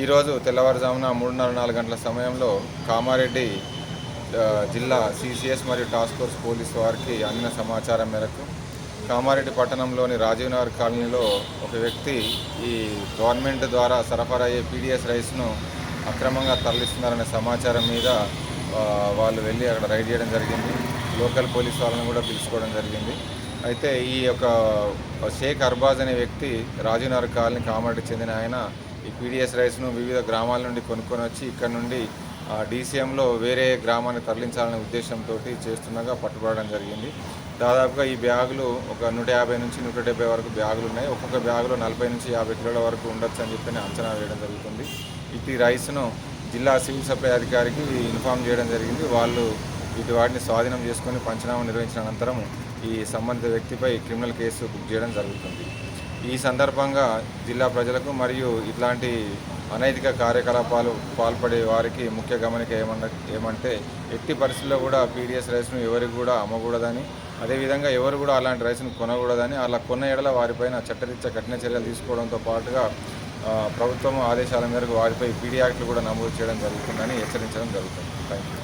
ఈరోజు తెల్లవారుజామున 3:30-4 గంటల సమయంలో కామారెడ్డి జిల్లా సిసిఎస్ మరియు టాస్క్ ఫోర్స్ పోలీసు వారికి అందిన సమాచారం మేరకు కామారెడ్డి పట్టణంలోని రాజీవ్ నగర్ కాలనీలో ఒక వ్యక్తి ఈ గవర్నమెంట్ ద్వారా సరఫరా అయ్యే పీడిఎస్ రైస్ను అక్రమంగా తరలిస్తున్నారనే సమాచారం మీద వాళ్ళు వెళ్ళి అక్కడ రైడ్ చేయడం జరిగింది. లోకల్ పోలీస్ వాళ్ళని కూడా పిలుచుకోవడం జరిగింది. అయితే ఈ యొక్క షేక్ అర్బాజ్ అనే వ్యక్తి రాజీవ్ నగర్ కాలనీ కామారెడ్డికి చెందిన ఆయన ఈ పీడిఎస్ రైస్ను వివిధ గ్రామాల నుండి కొనుక్కొని వచ్చి ఇక్కడ నుండి డీసీఎంలో వేరే గ్రామానికి తరలించాలనే ఉద్దేశంతో చేస్తుండగా పట్టుబడడం జరిగింది. దాదాపుగా ఈ బ్యాగులు ఒక 150 నుంచి 170 వరకు బ్యాగులు ఉన్నాయి. ఒక్కొక్క బ్యాగులో 40 నుంచి 50 కిలోల వరకు ఉండొచ్చు అని చెప్పి అంచనా వేయడం జరుగుతుంది. ఈ రైస్ను జిల్లా సివిల్ సప్లై అధికారికి ఇన్ఫామ్ చేయడం జరిగింది. వాళ్ళు వాటిని స్వాధీనం చేసుకొని పంచనామా నిర్వహించిన అనంతరం ఈ సంబంధిత వ్యక్తిపై క్రిమినల్ కేసు బుక్ చేయడం జరుగుతుంది. ఈ సందర్భంగా జిల్లా ప్రజలకు మరియు ఇట్లాంటి అనైతిక కార్యకలాపాలు పాల్పడే వారికి ముఖ్య గమనిక ఏమంటే ఎట్టి పరిస్థితుల్లో కూడా పీడిఎస్ రైస్ను ఎవరికి కూడా అమ్మకూడదని, అదేవిధంగా ఎవరు కూడా అలాంటి రైస్ను కొనకూడదని, అలా కొన్న ఎడల వారిపైన చట్టరీత్యా కఠిన చర్యలు తీసుకోవడంతో పాటుగా ప్రభుత్వం ఆదేశాల మేరకు వారిపై పీడీ యాక్ట్లు కూడా నమోదు చేయడం జరుగుతుందని హెచ్చరించడం జరుగుతుంది. Thank you.